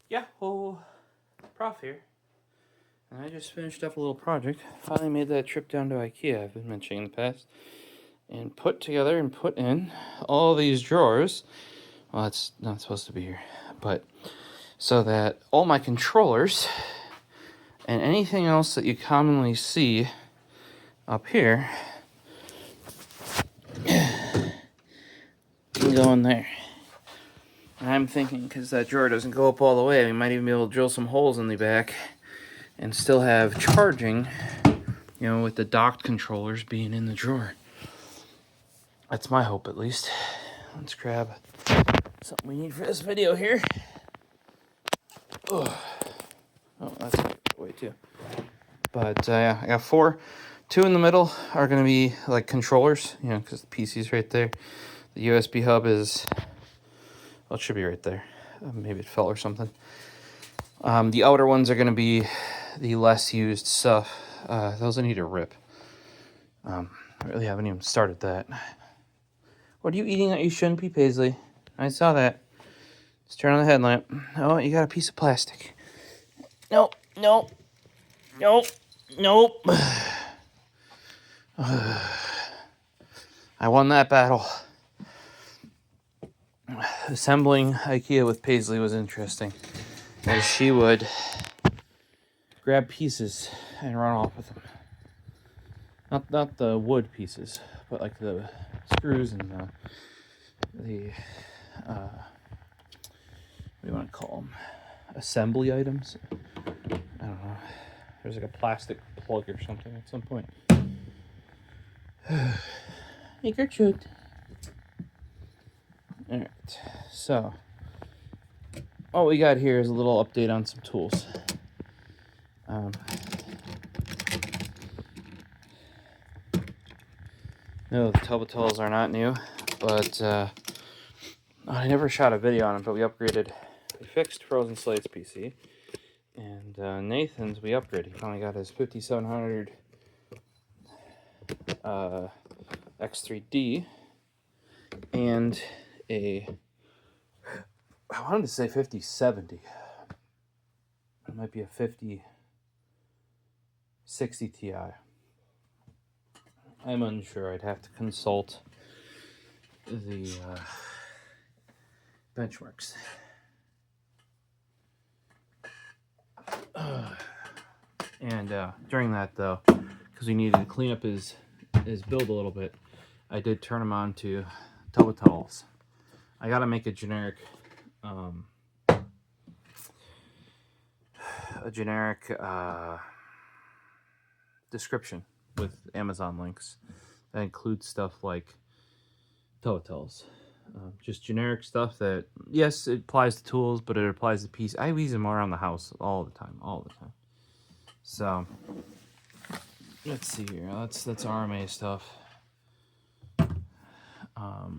Yeah, well, Prof here. And I just finished up a little project. Finally made that trip down to IKEA I've been mentioning in the past. And put together and put in all these drawers. Well, that's not supposed to be here. But so that all my controllers and anything else that you commonly see up here can go in there. And I'm thinking, because that drawer doesn't go up all the way, we might even be able to drill some holes in the back and still have charging, you know, with the docked controllers being in the drawer. That's my hope, at least. Let's grab something we need for this video here. Oh, that's way too. But yeah, I got 4. 2 in the middle are going to be like controllers, you know, because the PC's right there. The USB hub is, well, it should be right there. Maybe it fell or something. The outer ones are going to be the less used stuff. Those I need to rip. I really haven't even started that. What are you eating that you shouldn't be, Paisley? I saw that. Just turn on the headlamp. Oh, you got a piece of plastic. Nope, nope, nope, nope. I won that battle. Assembling IKEA with Paisley was interesting, as she would grab pieces and run off with them. Not the wood pieces, but like the screws and the what do you want to call them? Assembly items? I don't know. There's like a plastic plug or something at some point. Hey, Gertrude. Alright, so what we got here is a little update on some tools. No, the Tubba are not new, but I never shot a video on it, but we fixed Frozen Slate's PC, and Nathan's we upgraded. He finally got his 5700 X3D, and I wanted to say 5070. It might be a 5060 Ti. I'm unsure. I'd have to consult the benchmarks. And during that, though, because we needed to clean up his build a little bit, I did turn him on to Tubba. I gotta make a generic description with Amazon links that includes stuff like Tubba. Just generic stuff that, yes, it applies to tools, but it applies to PC. I use them around the house all the time. So let's see here. That's RMA stuff.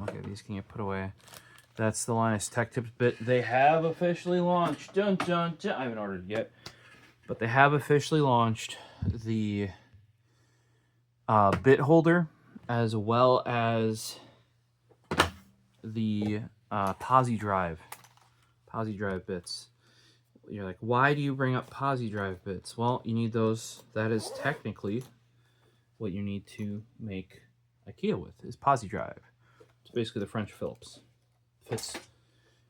Okay, these can get put away. That's the Linus Tech Tips bit. They have officially launched. Dun, dun, dun. I haven't ordered it yet, but they have officially launched the bit holder as well as the Posi Drive bits. You're like, why do you bring up Posi Drive bits? Well, you need those. That is technically what you need to make IKEA with, is Posi Drive. It's basically the French Phillips. If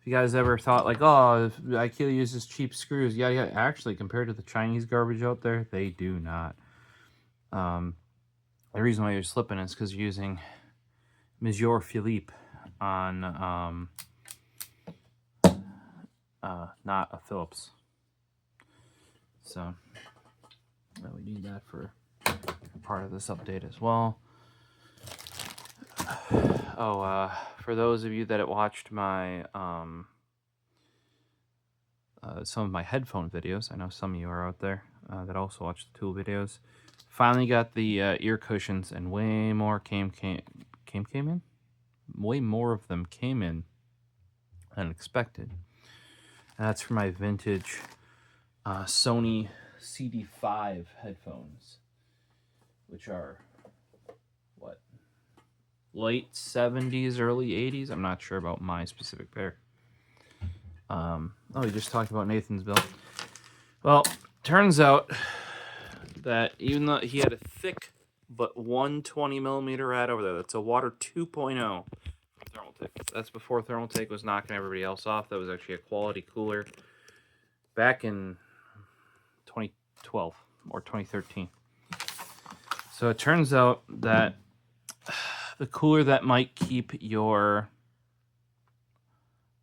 you guys ever thought like, oh, IKEA uses cheap screws, yeah, actually, compared to the Chinese garbage out there, they do not. The reason why you're slipping is because you're using Monsieur Philippe on not a Phillips. So we need that for part of this update as well. Oh, for those of you that have watched my some of my headphone videos, I know some of you are out there that also watch the tool videos. Finally got the ear cushions, and way more came in. Way more of them came in than expected. And that's for my vintage Sony CD5 headphones, which are what, late 70s, early 80s. I'm not sure about my specific pair. Oh, we just talked about Nathan's build. Well, turns out that even though he had a thick but 120mm rad over there, that's a water 2.0 from Thermaltake. That's before Thermaltake was knocking everybody else off. That was actually a quality cooler back in 2012 or 2013. So it turns out that the cooler that might keep your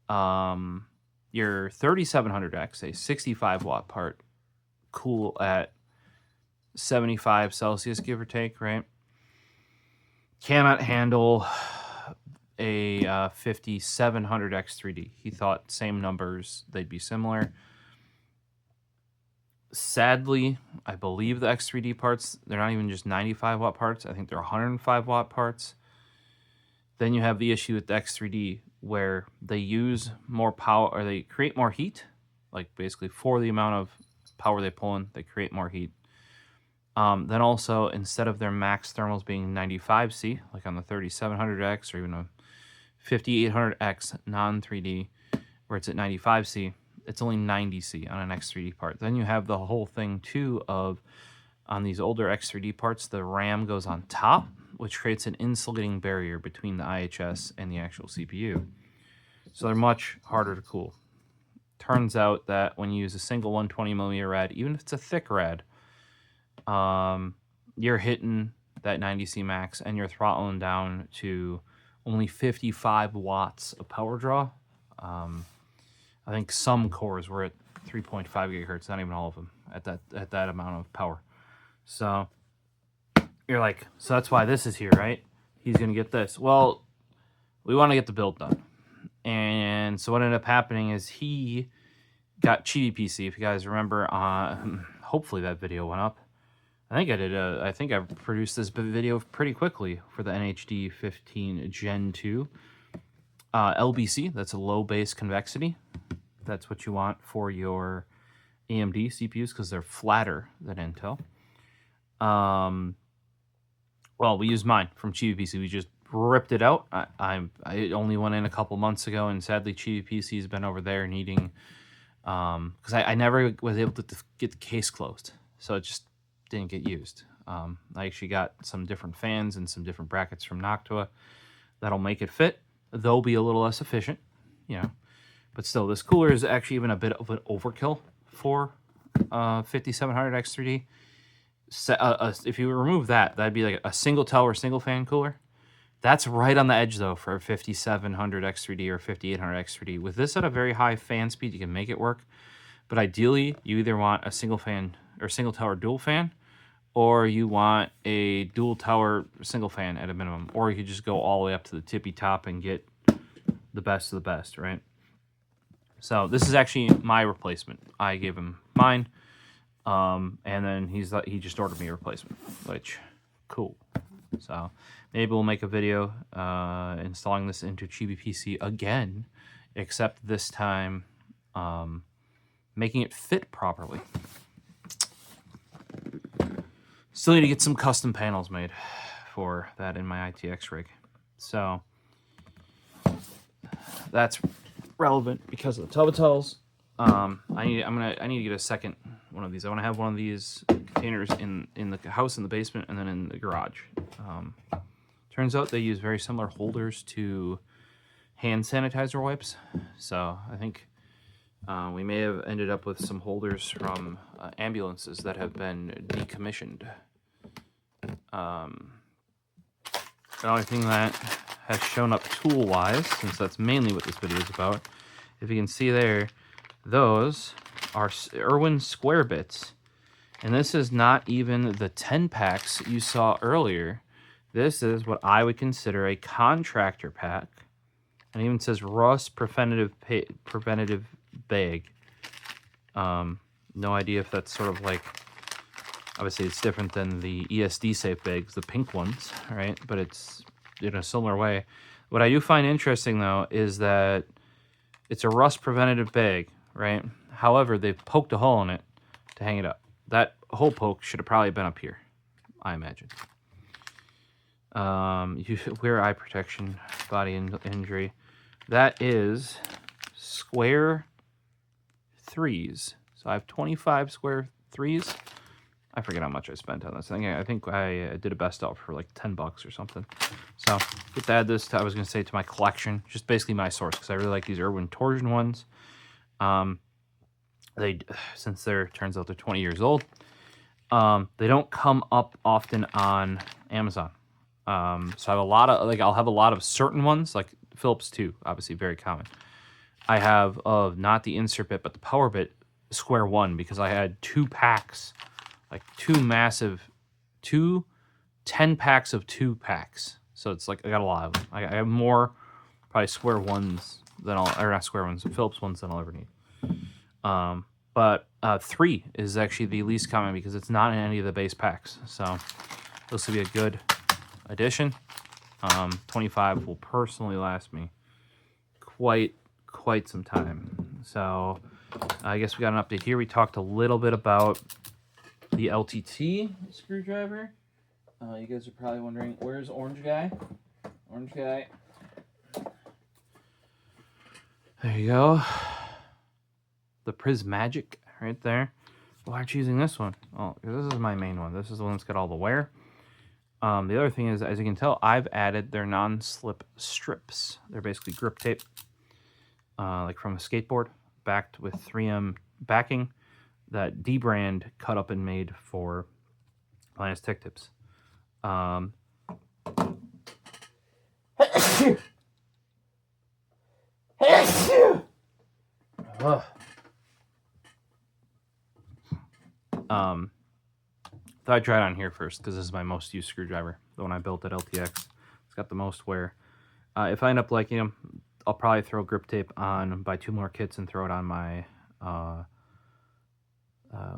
3700X, a 65 watt part, cool at 75 Celsius, give or take, right? Cannot handle a 5700X 3D. He thought same numbers, they'd be similar. Sadly, I believe the X3D parts, they're not even just 95 watt parts. I think they're 105 watt parts. Then you have the issue with the X3D where they use more power, or they create more heat. Like basically for the amount of power they pull in, they create more heat. Then also, instead of their max thermals being 95C, like on the 3700X or even a 5800X non-3D, where it's at 95C, it's only 90C on an X3D part. Then you have the whole thing too of, on these older X3D parts, the RAM goes on top, which creates an insulating barrier between the IHS and the actual CPU. So they're much harder to cool. Turns out that when you use a single 120mm rad, even if it's a thick rad, you're hitting that 90C max and you're throttling down to only 55 watts of power draw. I think some cores were at 3.5 gigahertz, not even all of them at that amount of power. So you're like, so that's why this is here, right? He's gonna get this. Well, we want to get the build done. And so what ended up happening is he got Chibi PC. If you guys remember, hopefully that video went up. I think I did. I think I produced this video pretty quickly for the NHD 15 Gen 2 LBC. That's a low base convexity. That's what you want for your AMD CPUs because they're flatter than Intel. Well, we used mine from Chibi PC. We just ripped it out. I only went in a couple months ago, and sadly, Chibi PC has been over there needing because I never was able to get the case closed, so it just didn't get used. I actually got some different fans and some different brackets from Noctua that'll make it fit. They'll be a little less efficient, you know, but still, this cooler is actually even a bit of an overkill for 5700X 3D. If you remove that, that'd be like a single tower, single fan cooler. That's right on the edge, though, for a 5700X 3D or 5800X 3D. With this at a very high fan speed, you can make it work. But ideally, you either want a single fan or single tower dual fan, or you want a dual tower single fan at a minimum. Or you could just go all the way up to the tippy top and get the best of the best, right? So this is actually my replacement. I gave him mine. And then he just ordered me a replacement, which, cool. So maybe we'll make a video installing this into Chibi PC again, except this time making it fit properly. Still need to get some custom panels made for that in my ITX rig. So that's relevant because of the Tubatells. I need to get a second one of these. I want to have one of these containers in the house in the basement and then in the garage. Turns out they use very similar holders to hand sanitizer wipes. So I think we may have ended up with some holders from ambulances that have been decommissioned. The only thing that has shown up tool-wise, since that's mainly what this video is about, if you can see there, those are Irwin square bits. And this is not even the 10 packs you saw earlier. This is what I would consider a contractor pack. And it even says rust preventative bag. No idea if that's sort of like, obviously it's different than the ESD safe bags, the pink ones, right? But it's in a similar way. What I do find interesting though is that it's a rust preventative bag, right? However, they've poked a hole in it to hang it up. That hole poke should have probably been up here, I imagine. You wear eye protection, body injury. That is square threes. So I have 25 square threes. I forget how much I spent on this thing. I think I did a best out for like 10 bucks or something. So get to add this to, I was going to say, to my collection. Just basically my source, because I really like these Irwin torsion ones. Since turns out they're 20 years old, they don't come up often on Amazon. So I have a lot of, like, I'll have a lot of certain ones, like Phillips 2, obviously very common. I have of not the insert bit, but the power bit square one, because I had 2 packs, like 10 packs of 2 packs. So it's like I got a lot of them. I have more probably square ones than not square ones, Phillips ones than I'll ever need. But 3 is actually the least common because it's not in any of the base packs. So this will be a good addition. 25 will personally last me quite some time. So I guess we got an update here. We talked a little bit about the LTT screwdriver. You guys are probably wondering, where's Orange Guy? Orange Guy. There you go. The Prismagic right there. Why aren't you using this one? Oh, this is my main one. This is the one that's got all the wear. The other thing is, as you can tell, I've added their non-slip strips. They're basically grip tape, like from a skateboard, backed with 3M backing that D-brand cut up and made for Linus Tech Tips. Thought I'd try it on here first because this is my most used screwdriver. The one I built at LTX. It's got the most wear. If I end up liking them, I'll probably throw grip tape on, buy 2 more kits and throw it on my,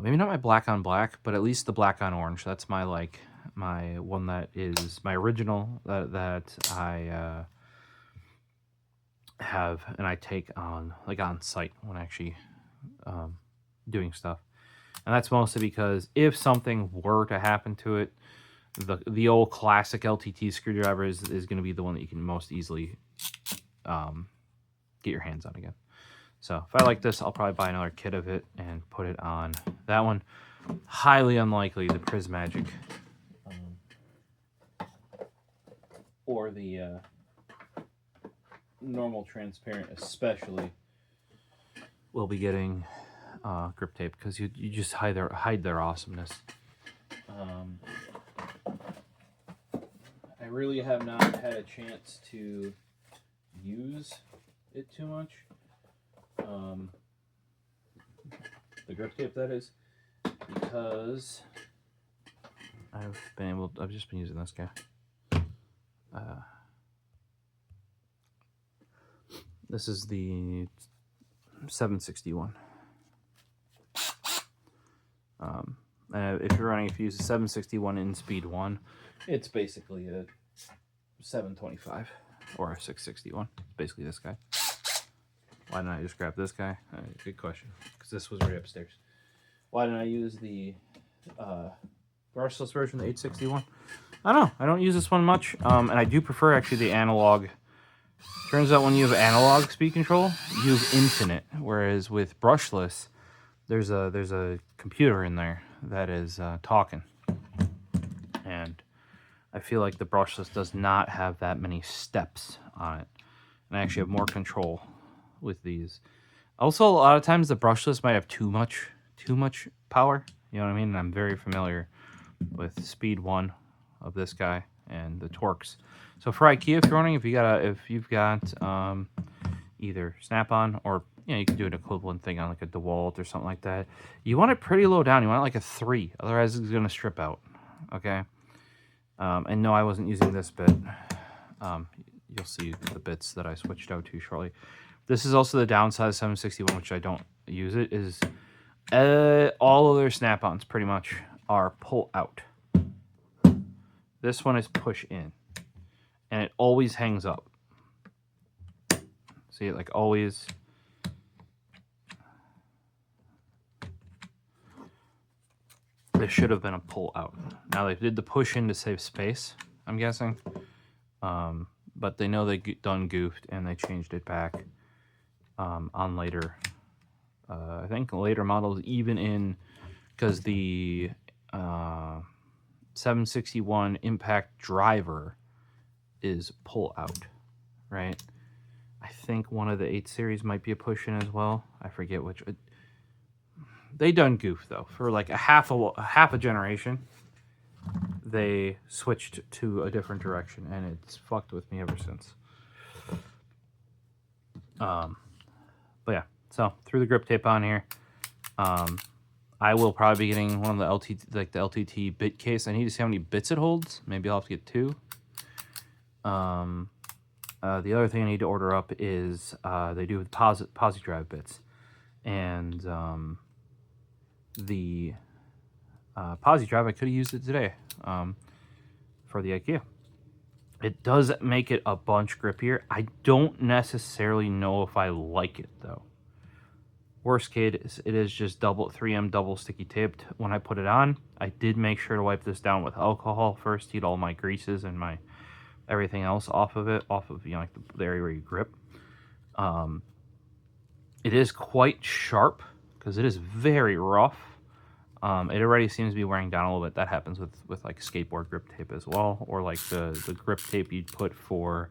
maybe not my black on black, but at least the black on orange. That's my, my one that is my original that I have and I take on, on site when actually doing stuff. And that's mostly because if something were to happen to it, the old classic LTT screwdriver is going to be the one that you can most easily get your hands on again. So if I like this, I'll probably buy another kit of it and put it on that one. Highly unlikely the Prismagic or the normal transparent especially will be getting grip tape, because you just hide their awesomeness. I really have not had a chance to use it too much. The grip tape, that is, because I've just been using this guy. This is the 761. If you use a 761 in speed 1, it's basically a 725 or a 661. It's basically this guy. Why didn't I just grab this guy? Good question, because this was right upstairs. Why didn't I use the brushless version, the 861? I don't know. I don't use this one much, and I do prefer actually the analog. Turns out when you have analog speed control, you have infinite, whereas with brushless, there's a computer in there that is talking, and I feel like the brushless does not have that many steps on it, and I actually have more control with these. Also, a lot of times the brushless might have too much power. You know what I mean? And I'm very familiar with speed 1 of this guy and the torques. So for IKEA, if you've got either Snap-on or you can do an equivalent thing on like a DeWalt or something like that. You want it pretty low down. You want it like a 3, otherwise it's going to strip out. Okay. And no, I wasn't using this bit. You'll see the bits that I switched out to shortly. This is also the downside of 761, which I don't use it, is all of their Snap-ons pretty much are pull out. This one is push in, and it always hangs up. See it, like, always. This should have been a pull out. Now they did the push in to save space, I'm guessing. But they know they done goofed and they changed it back on later I think later models even in, because the 761 impact driver is pull out, right? I think one of the 8 series might be a push in as well. I forget which. They done goof though. For like a half a generation, they switched to a different direction, and it's fucked with me ever since. But yeah, so threw the grip tape on here. I will probably be getting one of the LTT, like the LTT bit case. I need to see how many bits it holds. Maybe I'll have to get 2. The other thing I need to order up is they do with posi drive bits, and the posi drive, I could have used it today for the IKEA. It does make it a bunch grippier. I don't necessarily know if I like it though. Worst case, it is just 3M double sticky taped. When I put it on, I did make sure to wipe this down with alcohol first, eat all my greases and my everything else off of it, you know, like the area where you grip. It is quite sharp because it is very rough. It already seems to be wearing down a little bit. That happens with like skateboard grip tape as well, or like the grip tape you'd put for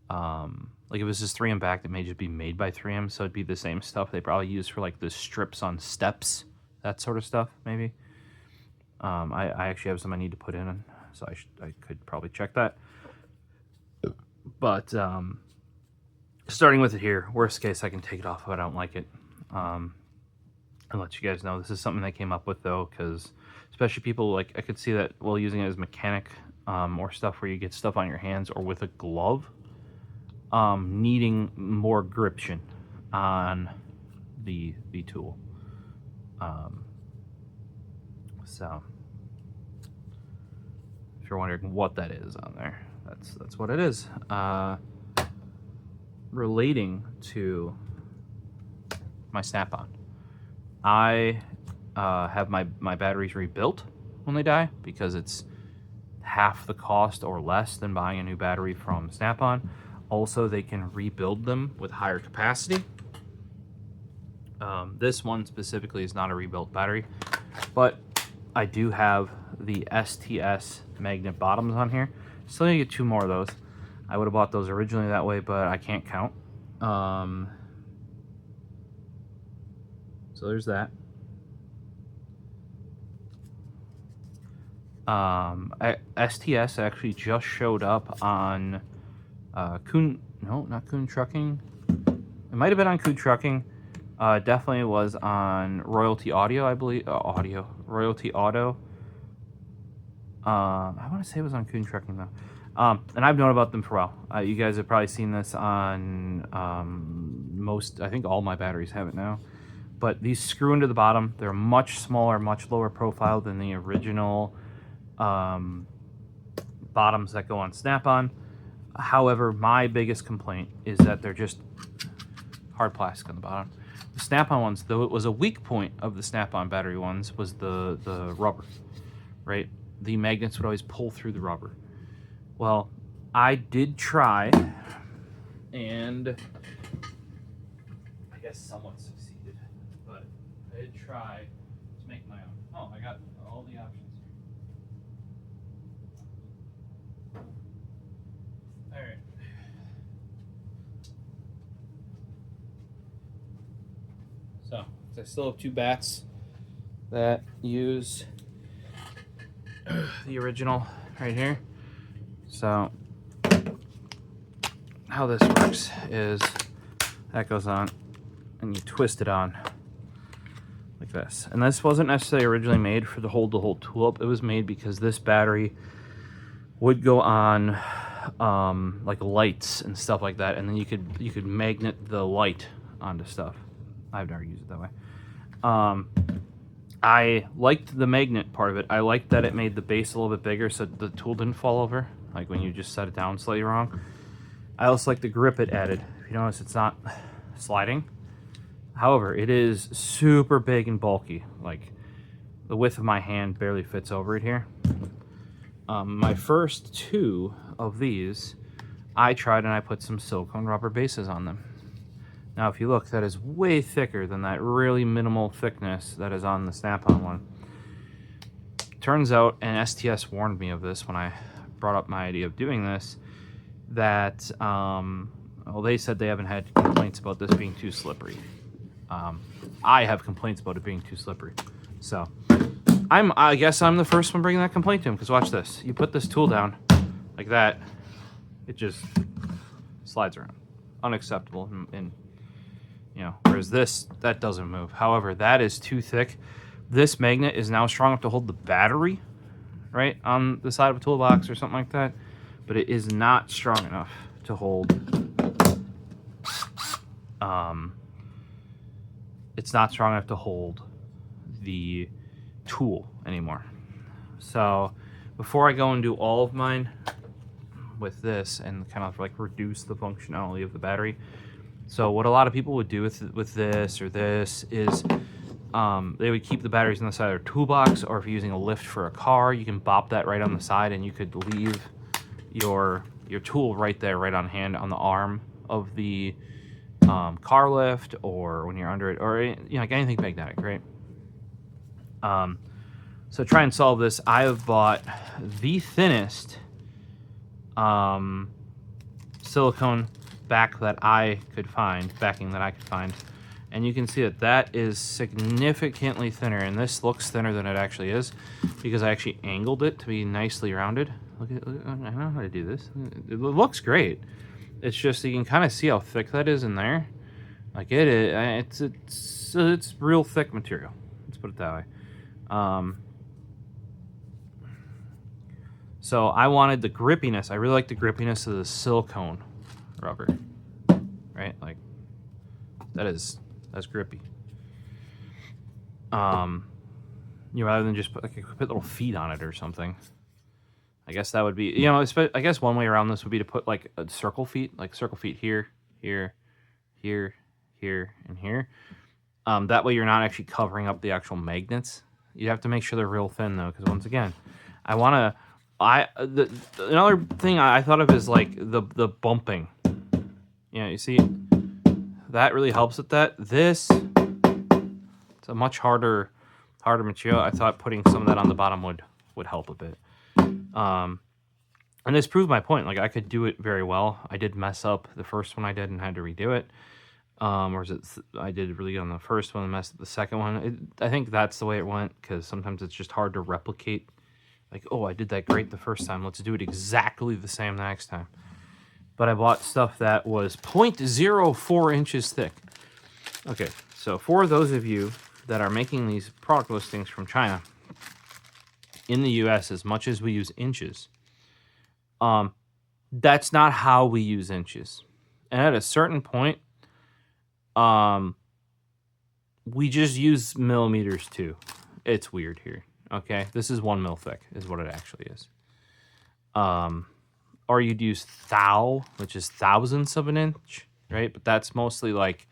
like if it was just 3M back, it may just be made by 3M, so it'd be the same stuff they probably use for like the strips on steps, that sort of stuff maybe. I actually have some I need to put in, so I could probably check that. But starting with it here, worst case I can take it off if I don't like it. And let you guys know this is something they came up with though, because especially people like, I could see that while using it as mechanic or stuff where you get stuff on your hands or with a glove, needing more gription on the tool. So if you're wondering what that is on there, that's what it is. Relating to my snap-on, I have my batteries rebuilt when they die because it's half the cost or less than buying a new battery from Snap-on. Also, they can rebuild them with higher capacity. This one specifically is not a rebuilt battery, but I do have the STS magnet bottoms on here. Still need to get 2 more of those. I would have bought those originally that way, but I can't count. So there's that. STS actually just showed up on not Kuhn Trucking. It might have been on Kuhn Trucking. Definitely was on Royalty Audio, I believe. Royalty Auto. I want to say it was on Kuhn Trucking though. And I've known about them for a while. You guys have probably seen this on I think all my batteries have it now. But these screw into the bottom. They're much smaller, much lower profile than the original bottoms that go on Snap-on. However, my biggest complaint is that they're just hard plastic on the bottom. The Snap-on ones, though it was a weak point of the Snap-on battery ones, was the rubber, right? The magnets would always pull through the rubber. Well, I did try, and I guess somewhat succeeded, but I did try to make my own. Oh, I got all the options here. All right. So, I still have 2 bats that use the original right here. So, how this works is that goes on and you twist it on like this. And this wasn't necessarily originally made for the whole tool up. It was made because this battery would go on like lights and stuff like that, and then you could magnet the light onto stuff. I've never used it that way. I liked the magnet part of it. I liked that it made the base a little bit bigger so the tool didn't fall over, like when you just set it down slightly wrong. I also like the grip it added. If you notice, it's not sliding. However, it is super big and bulky. Like the width of my hand barely fits over it here. My first 2 of these, I tried and I put some silicone rubber bases on them. Now, if you look, that is way thicker than that really minimal thickness that is on the Snap-on one. Turns out, and STS warned me of this when I brought up my idea of doing this, that, well, they said they haven't had complaints about this being too slippery. I have complaints about it being too slippery. So, I guess I'm the first one bringing that complaint to him, because watch this. You put this tool down like that, it just slides around. Unacceptable. And you know, whereas this, that doesn't move. However, that is too thick. This magnet is now strong enough to hold the battery, right, on the side of a toolbox or something like that, but it is not strong enough to hold, it's not strong enough to hold the tool anymore. So before I go and do all of mine with this and kind of like reduce the functionality of the battery, so what a lot of people would do with this or this is they would keep the batteries on the side of their toolbox, or if you're using a lift for a car, you can bop that right on the side and you could leave your tool right there, right on hand on the arm of the car lift, or when you're under it, or you know, like anything magnetic, right? So try and solve this. I have bought the thinnest silicone backing that I could find, and you can see that that is significantly thinner, and this looks thinner than it actually is because I actually angled it to be nicely rounded. Look, I know how to do this. It looks great. It's just you can kind of see how thick that is in there. Like it is, it's real thick material. Let's put it that way. So I wanted the grippiness. I really like the grippiness of the silicone rubber, right? Like that's grippy. You know, rather than just put little feet on it or something. I guess that would be, you know, I guess one way around this would be to put like a circle feet here, here, here, here, and here. That way you're not actually covering up the actual magnets. You have to make sure they're real thin though, because once again, another thing I thought of is like the bumping. You know, you see, that really helps with that. It's a much harder material. I thought putting some of that on the bottom would help a bit. And this proved my point. Like I could do it very well. I did mess up the first one I did and had to redo it. Or is it? I did really good on the first one and messed up the second one. I think that's the way it went, because sometimes it's just hard to replicate. Like, oh, I did that great the first time. Let's do it exactly the same the next time. But I bought stuff that was 0.04 inches thick. Okay, so for those of you that are making these product listings from China, in the US, as much as we use inches, that's not how we use inches. And at a certain point, we just use millimeters too. It's weird here. Okay, this is 1 mil thick is what it actually is. Or you'd use thou, which is thousandths of an inch, right? But that's mostly like,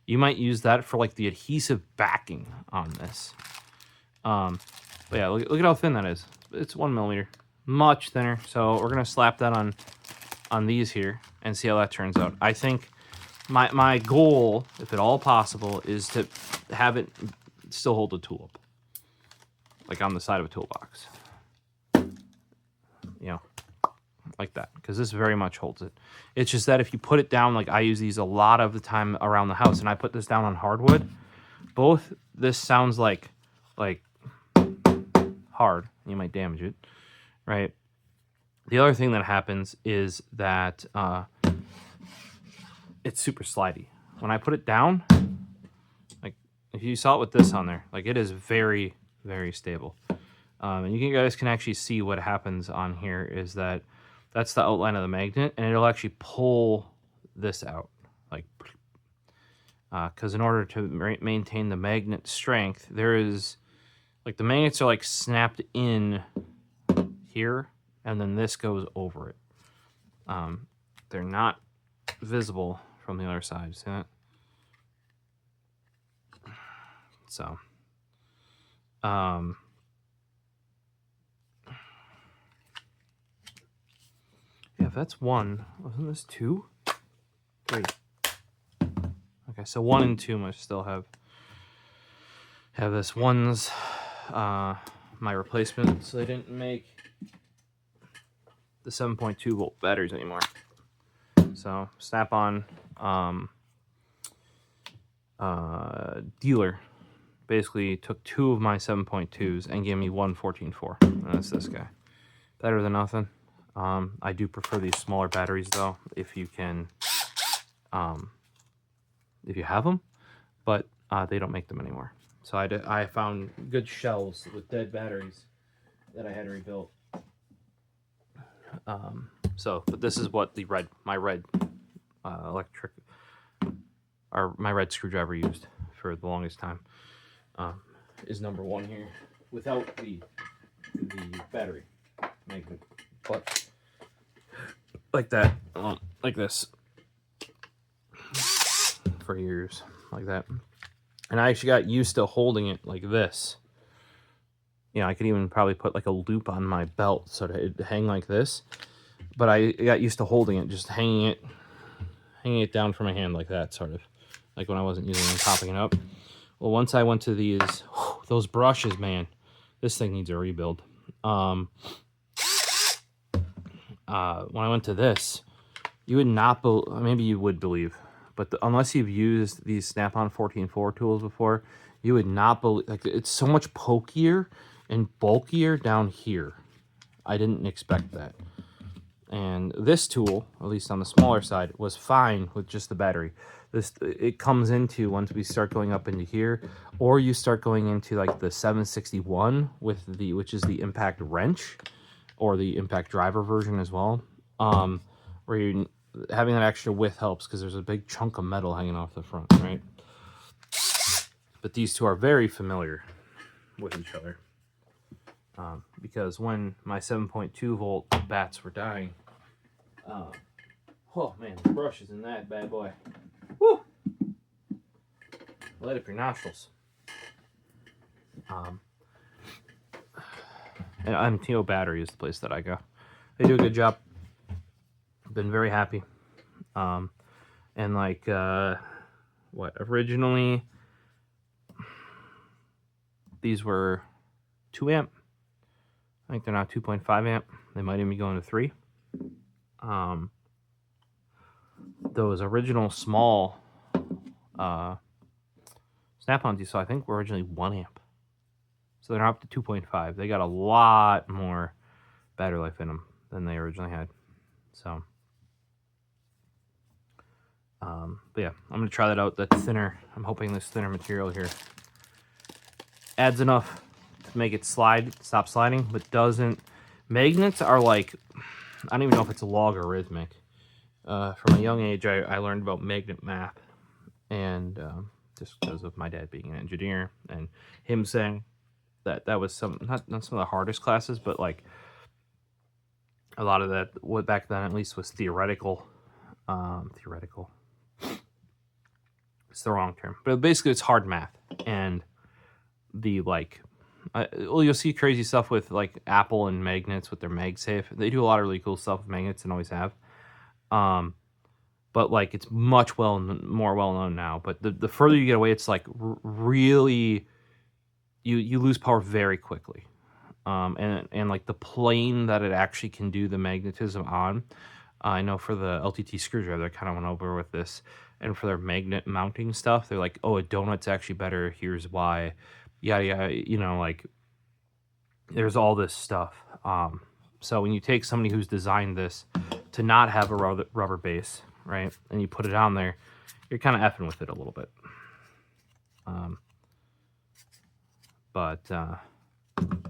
you might use that for like the adhesive backing on this. But yeah, look at how thin that is. It's 1 millimeter, much thinner. So we're gonna slap that on these here and see how that turns out. I think my goal, if at all possible, is to have it still hold the tool up, like on the side of a toolbox. You know, like that, because this very much holds it. It's just that if you put it down, like I use these a lot of the time around the house, and I put this down on hardwood, this sounds like hard. You might damage it, right? The other thing that happens is that it's super slidey. When I put it down, like if you saw it with this on there, like it is very, very stable. And you guys can actually see what happens on here is that's the outline of the magnet, and it'll actually pull this out, like, because in order to maintain the magnet strength, there is, like, the magnets are like snapped in here, and then this goes over it. They're not visible from the other side. See that? So, yeah, if that's one, wasn't this 2? 3. Okay, so 1 and 2 must still have this. One's my replacement, so they didn't make the 7.2 volt batteries anymore. So Snap-on dealer basically took 2 of my 7.2s and gave me one 14.4, and that's this guy. Better than nothing. I do prefer these smaller batteries though, if you can, if you have them, but they don't make them anymore. So I found good shelves with dead batteries that I had rebuilt. But this is what my red screwdriver used for the longest time. Is number 1 here without the battery magnet, but like that, like this, for years, like that. And I actually got used to holding it like this. You know, I could even probably put like a loop on my belt so that it'd hang like this. But I got used to holding it, just hanging it down from my hand like that, sort of. Like when I wasn't using it and popping it up. Well, once I went to those brushes, man, this thing needs a rebuild. When I went to this, you would not maybe you would believe, but unless you've used these Snap-on 14.4 tools before, you would not believe, like, it's so much pokier and bulkier down here. I didn't expect that. And this tool, at least on the smaller side, was fine with just the battery. It comes into, once we start going up into here, or you start going into like the 761 with which is the impact wrench, or the impact driver version as well, where you having that extra width helps because there's a big chunk of metal hanging off the front, right? But these two are very familiar with each other, because when my 7.2 volt bats were dying, oh man, the brush is in that bad boy. Woo! Light up your nostrils. And MTO Battery is the place that I go. They do a good job. Been very happy. And like, originally these were 2 amp. I think they're now 2.5 amp. They might even be going to 3. Those original small Snap-ons you saw, I think, were originally 1 amp. So they're up to 2.5. They got a lot more battery life in them than they originally had. So, but yeah, I'm going to try that out. That thinner, I'm hoping this thinner material here adds enough to make it stop sliding, but doesn't. Magnets are like, I don't even know if it's logarithmic. From a young age, I learned about magnet math, and just because of my dad being an engineer and him saying that was not some of the hardest classes, but like a lot of that, what back then at least, was theoretical. Theoretical. It's the wrong term, but basically it's hard math. And the you'll see crazy stuff with like Apple and magnets with their MagSafe. They do a lot of really cool stuff with magnets and always have. But like it's much more well known now. But the further you get away, it's like really you lose power very quickly. And like the plane that it actually can do the magnetism on. I know for the LTT Screwdriver, I kind of went over with this. And for their magnet mounting stuff, they're like, oh, a donut's actually better. Here's why. Yeah, you know, like there's all this stuff. So when you take somebody who's designed this to not have a rubber base, right, and you put it on there, you're kind of effing with it a little bit.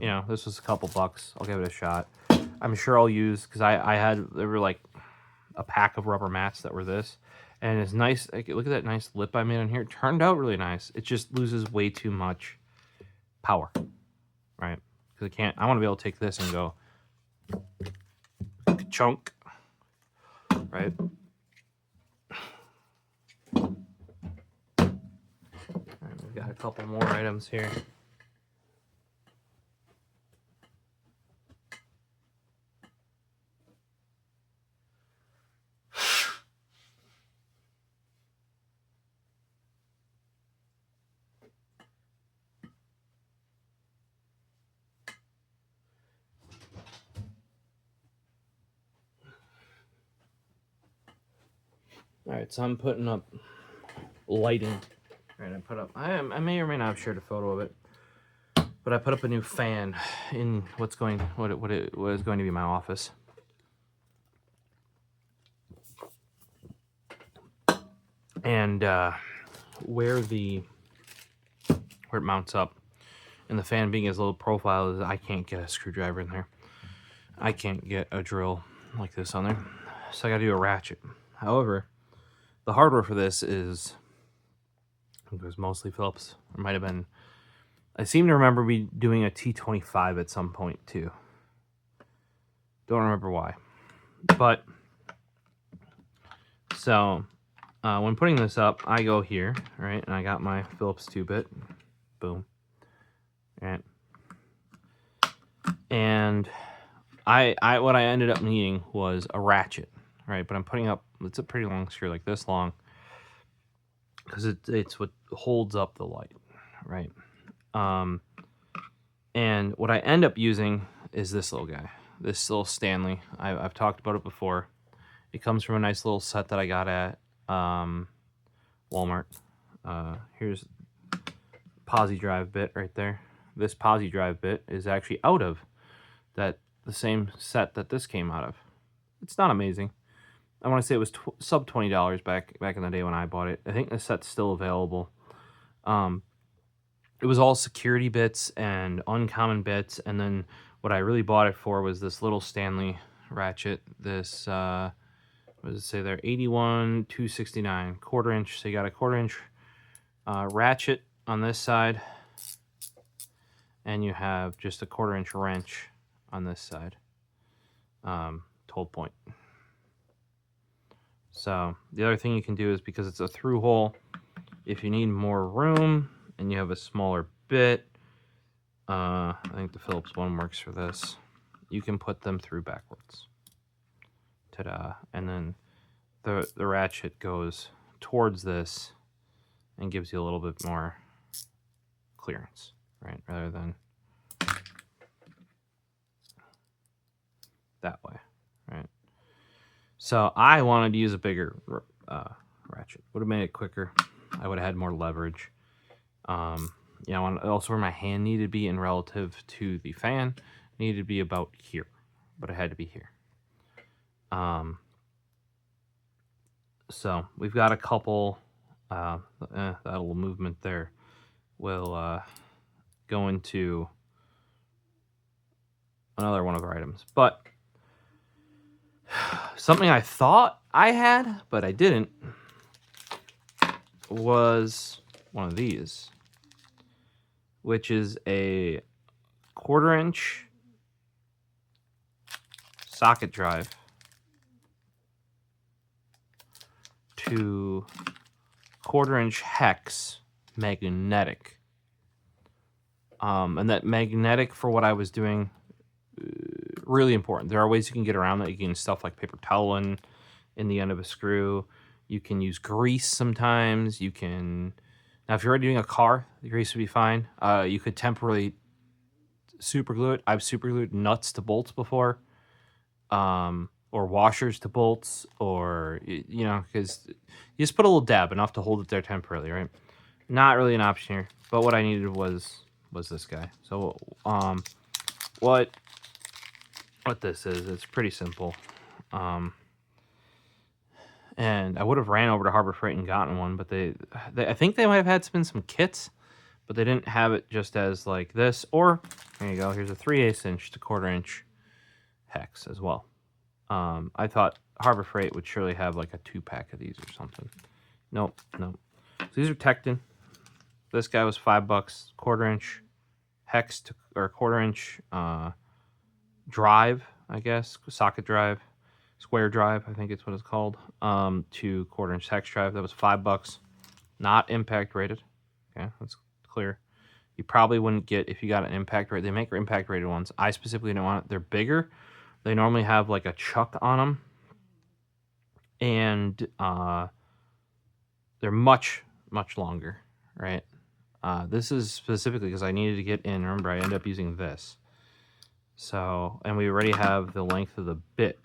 You know, this was a couple bucks. I'll give it a shot. I'm sure I'll use, because there were like a pack of rubber mats that were this. And it's nice. Like, look at that nice lip I made on here. It turned out really nice. It just loses way too much power, right? Because I want to be able to take this and go chunk, right? All right, we've got a couple more items here. All right, so I'm putting up lighting. All right, I may or may not have shared a photo of it, but I put up a new fan in what is going to be my office. And where it mounts up, and the fan being as low profile as I can't get a screwdriver in there. I can't get a drill like this on there, so I gotta do a ratchet. However, the hardware for this is, I think it was mostly Phillips. It might have been, I seem to remember me doing a T25 at some point too. Don't remember why. But, so, when putting this up, I go here, right, and I got my Phillips 2-bit. Boom. Right. And what I ended up needing was a ratchet, right? But I'm putting up, it's a pretty long screw, like this long, because it's what holds up the light, right? And what I end up using is this little guy, this little Stanley. I've talked about it before. It comes from a nice little set that I got at Walmart. Here's posi drive bit right there. This posi drive bit is actually out of the same set that this came out of. It's not amazing. I want to say it was sub $20 back in the day when I bought it. I think the set's still available. It was all security bits and uncommon bits, and then what I really bought it for was this little Stanley ratchet. This what does it say there? 81 269 1/4 inch. So you got a 1/4 inch ratchet on this side, and you have just a 1/4 inch wrench on this side. 12 point. So the other thing you can do is, because it's a through hole, if you need more room and you have a smaller bit, I think the Phillips one works for this, you can put them through backwards. Ta-da. And then the ratchet goes towards this and gives you a little bit more clearance, right? Rather than that way, right? So I wanted to use a bigger ratchet. Would have made it quicker. I would have had more leverage. You know, also where my hand needed to be in relative to the fan needed to be about here, but it had to be here. So we've got a couple, that little movement there will go into another one of our items. But something I thought I had, but I didn't, was one of these, which is a 1/4 inch socket drive to 1/4 inch hex magnetic. And that magnetic, for what I was doing, really important. There are ways you can get around that. You can use stuff like paper towel in the end of a screw. You can use grease sometimes. You can, now if you're already doing a car, the grease would be fine. You could temporarily super glue it. I've super glued nuts to bolts before, or washers to bolts, or, you know, because you just put a little dab, enough to hold it there temporarily, right? Not really an option here, but what I needed was this guy. So what this is, it's pretty simple. And I would have ran over to Harbor Freight and gotten one, but they I think they might have had some kits, but they didn't have it just as like this. Or there you go, here's a 3/8 inch to 1/4 inch hex as well. I thought Harbor Freight would surely have like a 2-pack of these or something. Nope. So these are TEKTON. This guy was $5, 1/4 inch hex to, or 1/4 inch drive, I guess, socket drive, square drive, I think it's what it's called, to 1/4 inch hex drive. That was $5, not impact rated. Okay, that's clear. You probably wouldn't get, if you got an impact rated. They make impact rated ones. I specifically don't want it. They're bigger. They normally have like a chuck on them, and they're much longer, right? This is specifically because I needed to get in. Remember, I ended up using this. So, and we already have the length of the bit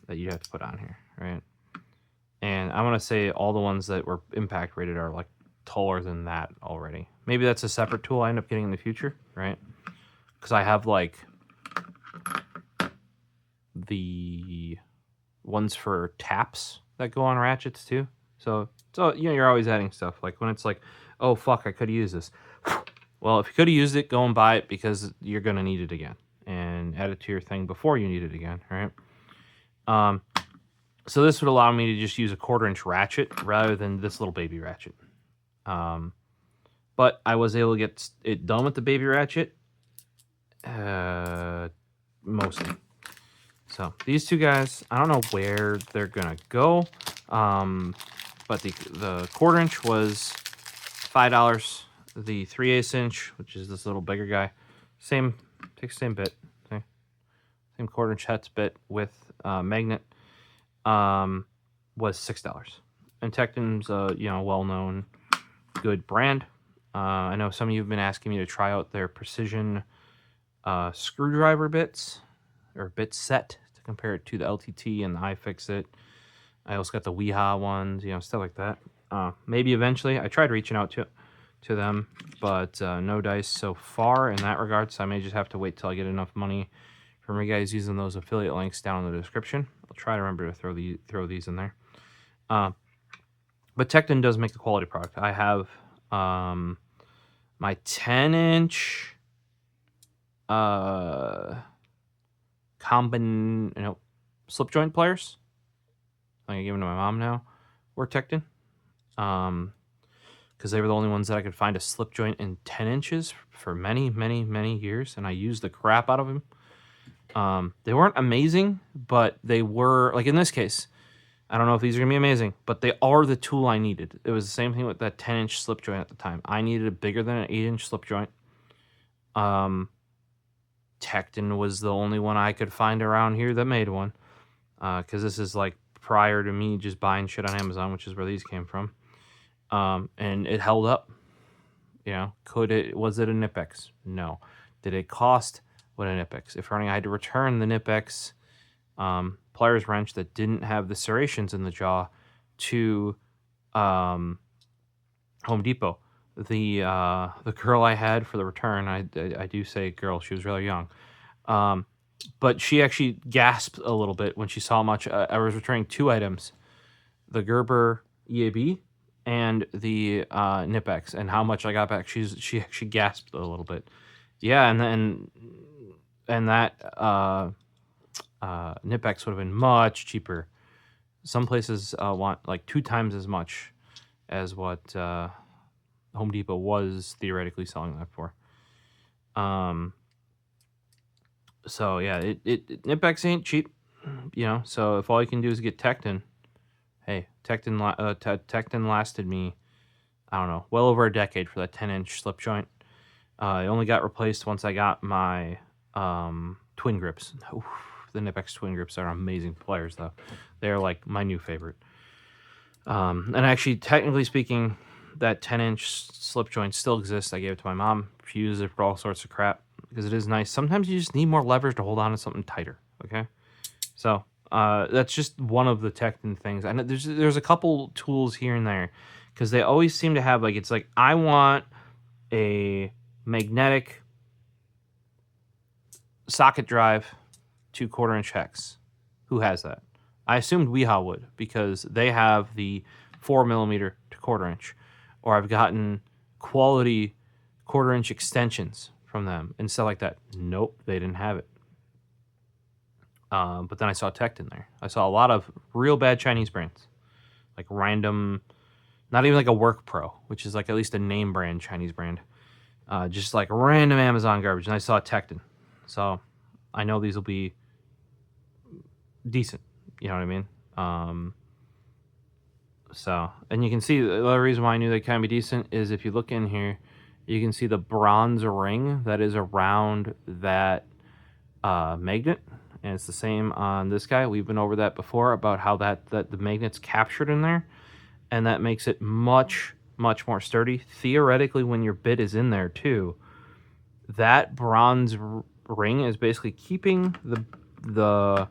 that you have to put on here, right? I want to say all the ones that were impact rated are like taller than that already. Maybe that's a separate tool I end up getting in the future, right? Because I have like the ones for taps that go on ratchets too. So you know, you're always adding stuff. Like when it's like, oh fuck, I could use this. Well, if you could have used it, go and buy it because you're gonna need it again, and add it to your thing before you need it again, right? So this would allow me to just use a 1/4-inch ratchet rather than this little baby ratchet. But I was able to get it done with the baby ratchet, mostly. So these two guys, I don't know where they're gonna go, but the 1/4-inch was $5. The 3/8 inch, which is this little bigger guy, takes the same bit, same 1/4-inch hex bit with magnet, was $6. And TEKTON's a well-known good brand. I know some of you have been asking me to try out their precision screwdriver bits or bit set to compare it to the LTT and the iFixit. I also got the Wiha ones, stuff like that. Maybe eventually. I tried reaching out to them, but no dice so far in that regard, so I may just have to wait till I get enough money from you guys using those affiliate links down in the description. I'll try to remember to throw these in there. But TEKTON does make a quality product. I have my 10-inch slip joint pliers. I give them to my mom now. Were TEKTON. Because they were the only ones that I could find a slip joint in 10 inches for many, many, many years, and I used the crap out of them. They weren't amazing, but they were, like in this case, I don't know if these are going to be amazing, but they are the tool I needed. It was the same thing with that 10-inch slip joint at the time. I needed a bigger than an 8-inch slip joint. TEKTON was the only one I could find around here that made one. Because this is like prior to me just buying shit on Amazon, which is where these came from. And it held up. Was it a Nipex? No. Did it cost what a Nipex? If running, I had to return the Nipex pliers wrench that didn't have the serrations in the jaw to Home Depot. The girl I had for the return, I do say girl, she was really young, but she actually gasped a little bit when she saw how much I was returning 2 items, the Gerber EAB and the Nipex, and how much I got back. She actually gasped a little bit. Yeah, and that Nipex would have been much cheaper. Some places want like 2 times as much as what Home Depot was theoretically selling that for. So yeah, Nipex ain't cheap, So if all you can do is get TEKTON, hey, TEKTON lasted me, I don't know, well over a decade for that 10-inch slip joint. It only got replaced once I got my twin grips. Oof, the Nipex twin grips are amazing pliers, though. They're like my new favorite. And actually, technically speaking, that 10-inch slip joint still exists. I gave it to my mom. She uses it for all sorts of crap because it is nice. Sometimes you just need more leverage to hold on to something tighter. Okay, so that's just one of the TEKTON things. And there's a couple tools here and there because they always seem to have like, it's like, I want a magnetic socket drive to 1/4-inch hex. Who has that? I assumed Wiha would because they have the 4mm to 1/4-inch. Or I've gotten quality 1/4-inch extensions from them and stuff like that. Nope, they didn't have it. But then I saw TEKTON there. I saw a lot of real bad Chinese brands. Like random, not even like a Work Pro, which is like at least a name brand, Chinese brand. Just like random Amazon garbage. And I saw TEKTON. So I know these will be decent. You know what I mean? So, and you can see the other reason why I knew they can be decent is if you look in here, you can see the bronze ring that is around that magnet. And it's the same on this guy. We've been over that before about how that the magnet's captured in there. And that makes it much, much more sturdy. Theoretically, when your bit is in there too, that bronze ring is basically keeping the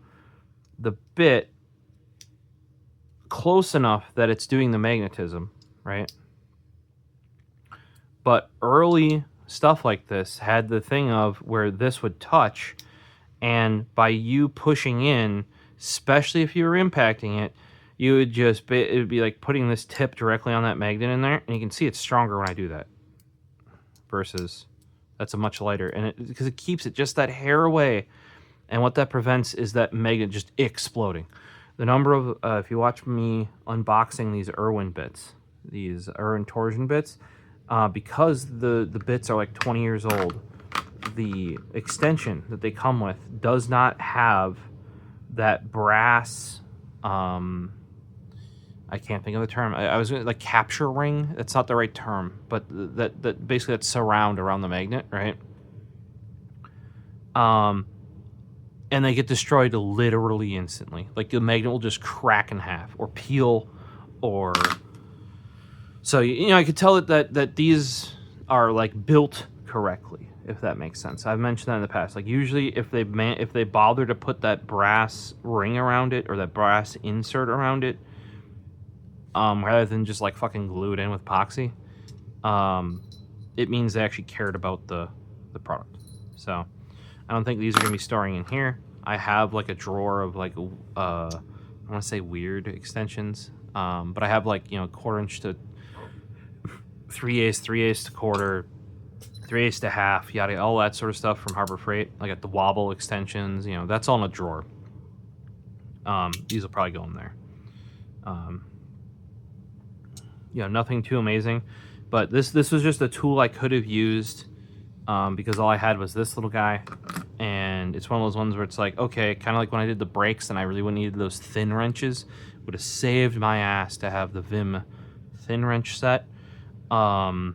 bit close enough that it's doing the magnetism, right? But early stuff like this had the thing of where this would touch, and by you pushing in, especially if you were impacting it, you would just be, it would be like putting this tip directly on that magnet in there, and you can see it's stronger when I do that versus that's a much lighter, and because it keeps it just that hair away, and what that prevents is that magnet just exploding. The number of if you watch me unboxing these Irwin bits, these Irwin torsion bits, because the bits are like 20 years old, the extension that they come with does not have that brass, I can't think of the term. I was like capture ring. That's not the right term, but that basically that surround around the magnet, right? And they get destroyed literally instantly. Like the magnet will just crack in half or peel, or so you know I could tell that these are like built correctly, if that makes sense. I've mentioned that in the past. Like usually if they bother to put that brass ring around it or that brass insert around it, rather than just like fucking glue it in with epoxy, it means they actually cared about the product. So I don't think these are gonna be storing in here. I have like a drawer of like I want to say weird extensions, but I have like, you know, 1/4 inch to 3/8, 3/8 to 1/4, 3/8 to half, yada, all that sort of stuff from Harbor Freight. I got the wobble extensions, you know, that's all in a drawer. These will probably go in there. You know, nothing too amazing, but this was just a tool I could have used, because all I had was this little guy, and it's one of those ones where it's like, okay, kind of like when I did the brakes and I really wouldn't need those thin wrenches. Would have saved my ass to have the Vim thin wrench set. The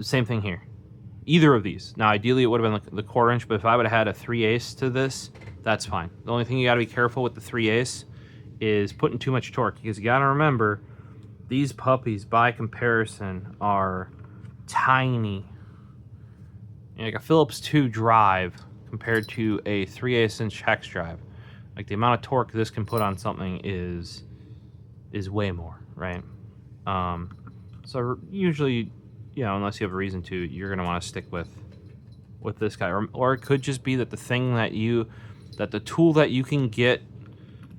same thing here. Either of these. Now, ideally, it would have been like the 1/4 inch, but if I would have had a 3/8 to this, that's fine. The only thing you got to be careful with the 3/8 is putting too much torque, because you got to remember, these puppies, by comparison, are tiny. You know, like a Phillips 2 drive compared to a 3/8 inch hex drive. Like the amount of torque this can put on something is way more, right? So usually, you know, unless you have a reason to, you're gonna want to stick with this guy, or it could just be that the thing that the tool that you can get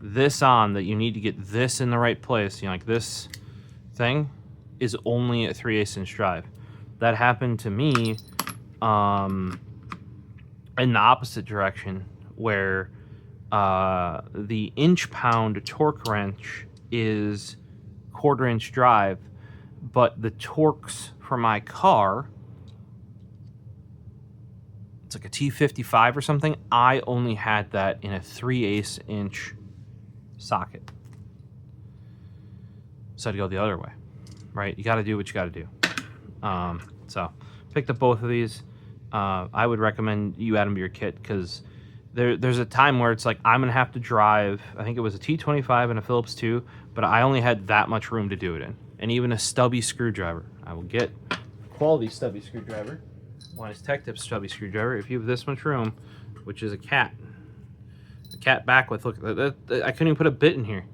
this on, that you need to get this in the right place, you know, like this thing is only a 3/8 inch drive. That happened to me in the opposite direction, where the inch-pound torque wrench is 1/4 inch drive, but the torques for my car, it's like a T55 or something, I only had that in a 3/8 inch socket. So I had to go the other way, right? You got to do what you got to do. So picked up both of these. I would recommend you add them to your kit, because there's a time where it's like I'm gonna have to drive, I think it was a T25 and a Phillips 2, but I only had that much room to do it in, and even a stubby screwdriver. I will get a quality stubby screwdriver, Linus Tech Tip stubby screwdriver. If you have this much room, which is a cat back with, look, I couldn't even put a bit in here.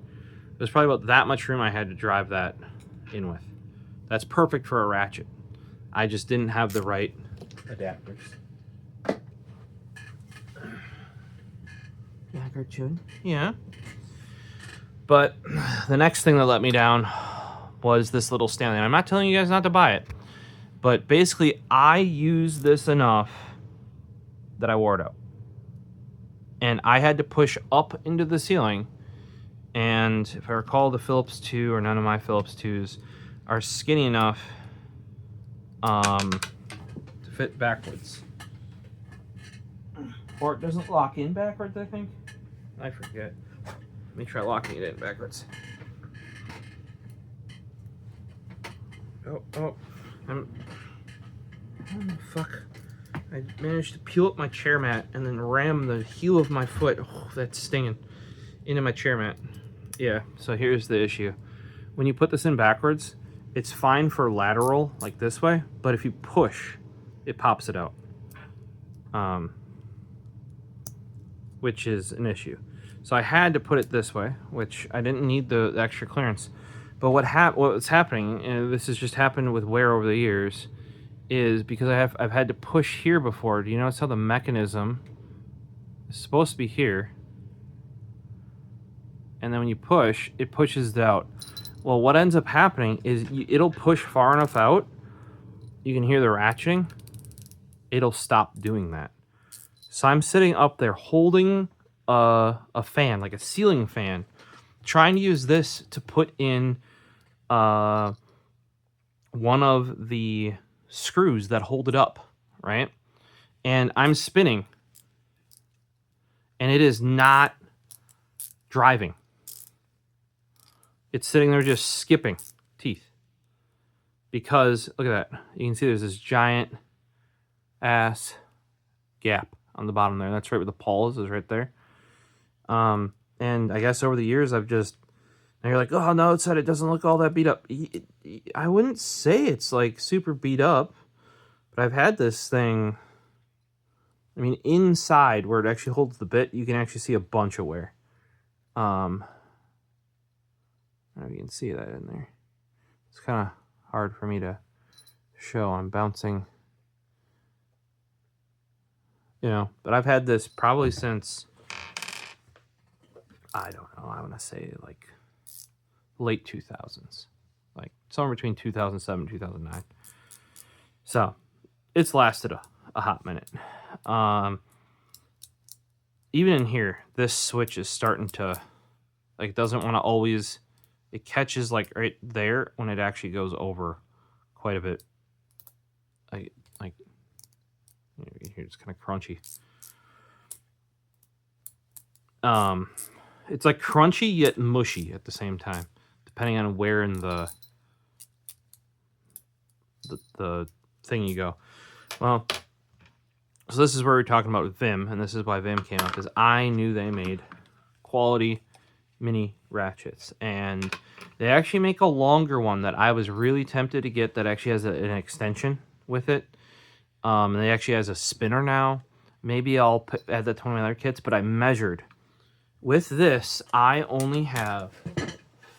There's probably about that much room I had to drive that in with. That's perfect for a ratchet. I just didn't have the right adapters. Yeah, cartoon. Yeah. But the next thing that let me down was this little Stanley. And I'm not telling you guys not to buy it, but basically I used this enough that I wore it out. And I had to push up into the ceiling. And if I recall, the Phillips 2, or none of my Phillips 2s, are skinny enough to fit backwards. Or it doesn't lock in backwards, I think. I forget. Let me try locking it in backwards. Oh the fuck. I managed to peel up my chair mat and then ram the heel of my foot, that's stinging, into my chair mat. Yeah, so here's the issue. When you put this in backwards, it's fine for lateral, like this way, but if you push, it pops it out. Which is an issue. So I had to put it this way, which I didn't need the extra clearance. But what's happening, and this has just happened with wear over the years, is because I've had to push here before. Do you notice how the mechanism is supposed to be here? And then when you push, it pushes it out. Well, what ends up happening is it'll push far enough out, you can hear the ratcheting, it'll stop doing that. So I'm sitting up there holding a fan, like a ceiling fan, trying to use this to put in one of the screws that hold it up, right? And I'm spinning, and it is not driving. It's sitting there just skipping teeth. Because, look at that. You can see there's this giant ass gap on the bottom there. That's right where the pawl is right there. And I guess over the years, I've just... And you're like, oh, no, it said it doesn't look all that beat up. I wouldn't say it's, like, super beat up. But I've had this thing... I mean, inside where it actually holds the bit, you can actually see a bunch of wear. I don't know if you can see that in there. It's kind of hard for me to show. I'm bouncing, you know, but I've had this probably since, I don't know, I want to say like late 2000s, like somewhere between 2007 and 2009. So it's lasted a hot minute. Even in here, this switch is starting to, like, it doesn't want to always... It catches like right there when it actually goes over quite a bit. Like you hear it's kind of crunchy. It's like crunchy yet mushy at the same time, depending on where in the thing you go. Well, so this is where we're talking about Vim, and this is why Vim came up, because I knew they made quality mini ratchets, and they actually make a longer one that I was really tempted to get that actually has an extension with it. And they actually has a spinner now. Maybe I'll add that to one of my other kits, but I measured. With this, I only have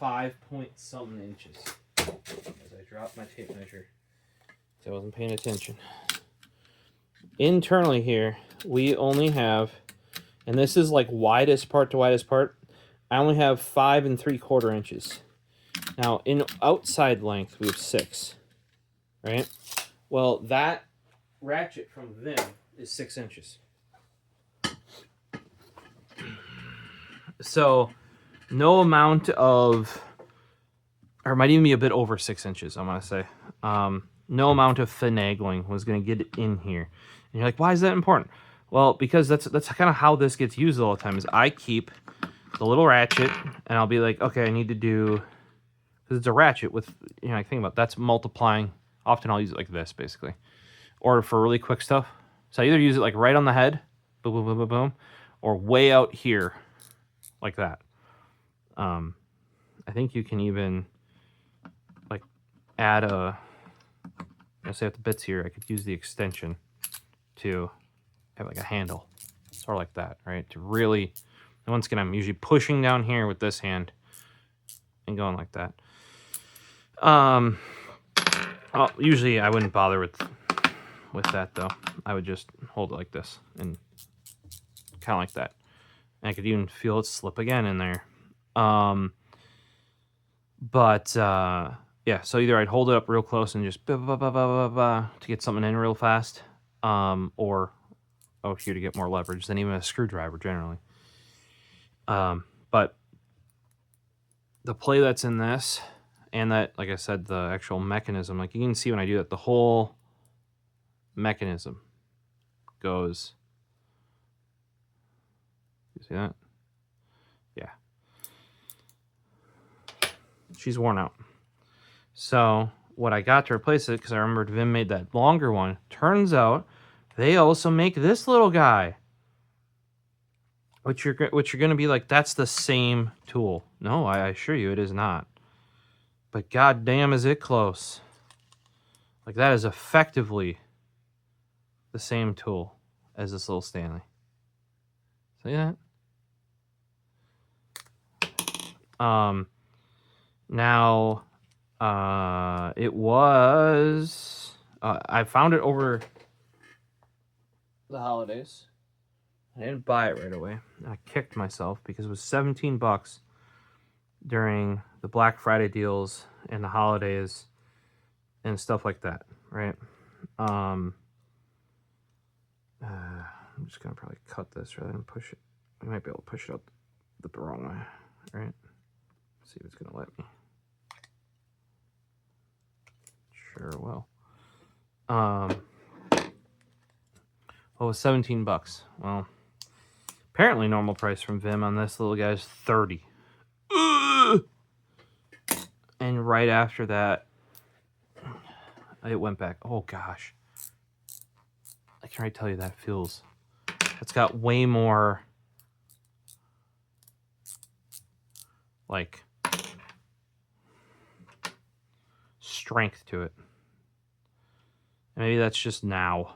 5-point-something inches. As I dropped my tape measure, so I wasn't paying attention. Internally here, we only have, and this is like widest part to widest part, I only have 5 3/4 inches. Now, in outside length, we have 6, right? Well, that ratchet from Vim is 6 inches. So, no amount of, or it might even be a bit over 6 inches, I'm going to say. No amount of finagling was going to get it in here. And you're like, why is that important? Well, because that's kind of how this gets used all the time, is I keep the little ratchet, and I'll be like, okay, I need to do, because it's a ratchet with, you know, I think about that's multiplying. Often I'll use it like this, basically, or for really quick stuff. So I either use it like right on the head, boom, boom, boom, boom, boom, or way out here, like that. I think you can even like add a, let's say at the bits here, I could use the extension to have like a handle, sort of like that, right? To really, and once again, I'm usually pushing down here with this hand and going like that. Well, usually I wouldn't bother with that though. I would just hold it like this and kind of like that. And I could even feel it slip again in there. Yeah, so either I'd hold it up real close and just to get something in real fast, or out here to get more leverage than even a screwdriver generally. But the play that's in this, and that, like I said, the actual mechanism, like you can see when I do that, the whole mechanism goes. You see that? Yeah. She's worn out. So what I got to replace it, because I remembered Vim made that longer one, turns out they also make this little guy. Which you're going to be like, that's the same tool. No, I assure you it is not. But goddamn is it close. Like that is effectively the same tool as this little Stanley. See that? Now, it was... I found it over the holidays. I didn't buy it right away. I kicked myself because it was $17 during the Black Friday deals and the holidays and stuff like that, right? I'm just gonna probably cut this rather than push it. I might be able to push it up the wrong way, right? See if it's gonna let me. Sure will. Well, it was $17. Well, apparently normal price from Vim on this little guy is $30. And right after that, it went back. Oh gosh, I can already tell you that feels. It's got way more like strength to it. Maybe that's just now.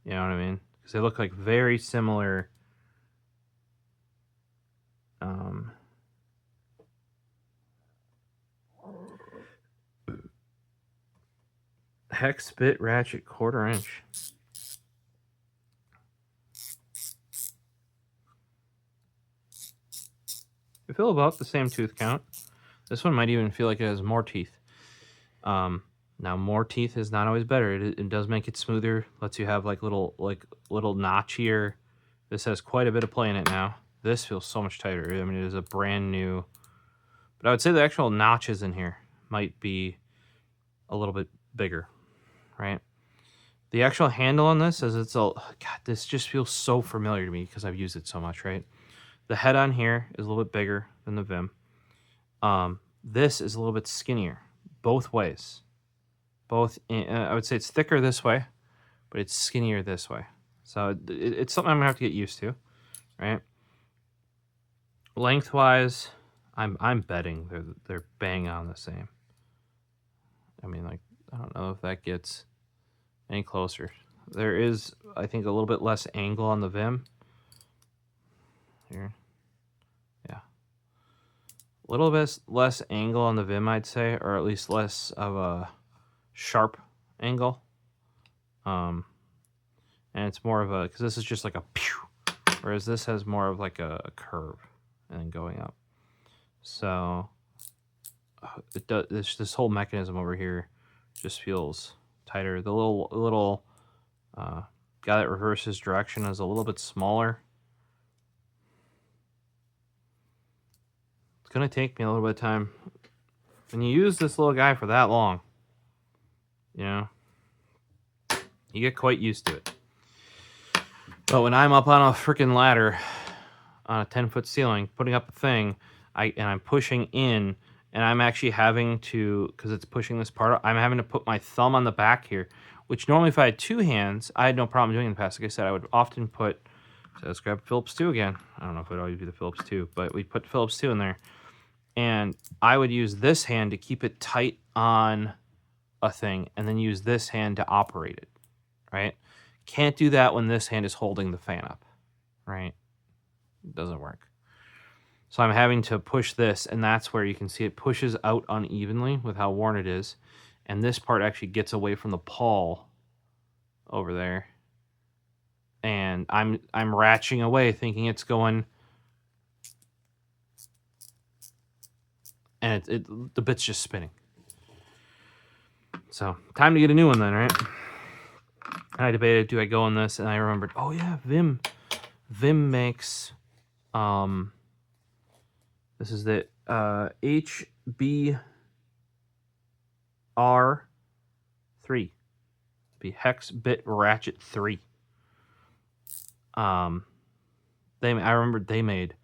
You know what I mean? Because they look like very similar. Hex bit ratchet 1/4 inch. They feel about the same tooth count. This one might even feel like it has more teeth. Now more teeth is not always better. It does make it smoother. Lets you have like little notch here. This has quite a bit of play in it now. This feels so much tighter. I mean, it is a brand new. But I would say the actual notches in here might be a little bit bigger, right? The actual handle on this is God, this just feels so familiar to me because I've used it so much, right? The head on here is a little bit bigger than the Vim. This is a little bit skinnier, both ways. I would say it's thicker this way, but it's skinnier this way. So it's something I'm gonna have to get used to, right? Lengthwise, I'm betting they're bang on the same. I mean, like, I don't know if that gets any closer. There is, I think, a little bit less angle on the Vim. Here. Yeah. A little bit less angle on the Vim, I'd say, or at least less of a sharp angle. And it's more of a, because this is just like a pew, whereas this has more of like a curve and then going up. So it does, this whole mechanism over here just feels tighter. The little guy that reverses direction is a little bit smaller. It's gonna take me a little bit of time. When you use this little guy for that long, you know, you get quite used to it. But when I'm up on a freaking ladder on a 10-foot ceiling, putting up a thing, I'm pushing in, and I'm actually having to, because it's pushing this part, I'm having to put my thumb on the back here, which normally if I had two hands, I had no problem doing in the past. Like I said, I would often put, so let's grab Phillips 2 again. I don't know if it would always be the Phillips 2, but we put Phillips 2 in there. And I would use this hand to keep it tight on a thing, and then use this hand to operate it, right? Can't do that when this hand is holding the fan up, right? It doesn't work. So I'm having to push this, and that's where you can see it pushes out unevenly with how worn it is. And this part actually gets away from the pawl over there. And I'm ratcheting away thinking it's going, and the bit's just spinning. So time to get a new one then, right? And I debated, do I go on this? And I remembered, oh yeah, Vim makes, this is the HBR3, be Hex Bit Ratchet 3. I remembered they made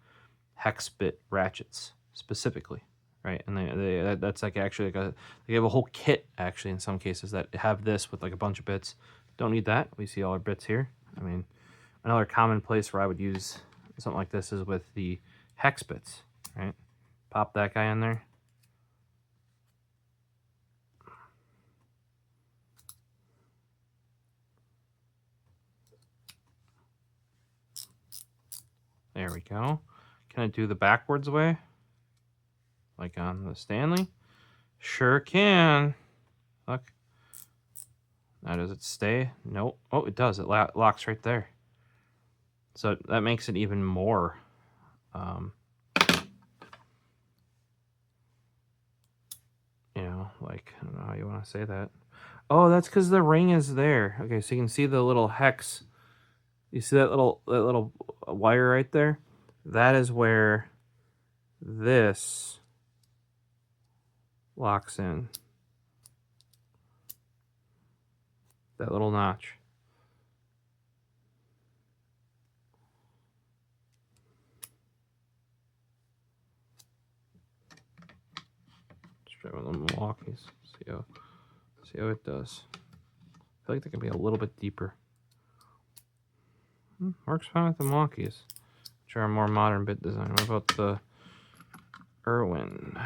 hex bit ratchets specifically, right? And that's like actually like they have a whole kit actually in some cases that have this with like a bunch of bits. Don't need that. We see all our bits here. I mean, another common place where I would use something like this is with the hex bits, right? Pop that guy in there. There we go. Can I do the backwards way? like on the Stanley? Sure can. Look. Now, does it stay? Nope. Oh, it does. It locks right there. So that makes it even more. You know, like, I don't know how you want to say that. Oh, that's because the ring is there. Okay, so you can see the little hex. You see that little wire right there? That is where this locks in. That little notch. Let's try one of the Milwaukee's. See how it does. I feel like they can be a little bit deeper. Works fine with the Milwaukee's, which are a more modern bit design. What about the Irwin,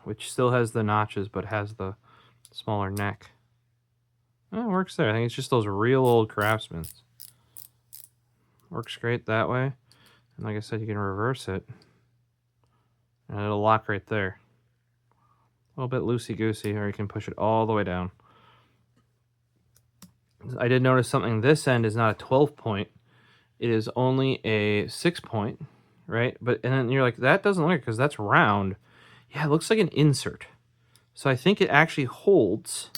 which still has the notches but has the smaller neck? It works there. I think it's just those real old Craftsman's. Works great that way. And like I said, you can reverse it. And it'll lock right there. A little bit loosey-goosey, or you can push it all the way down. I did notice something. This end is not a 12-point. It is only a 6-point, right? And then you're like, that doesn't look, because that's round. Yeah, it looks like an insert. So I think it actually holds.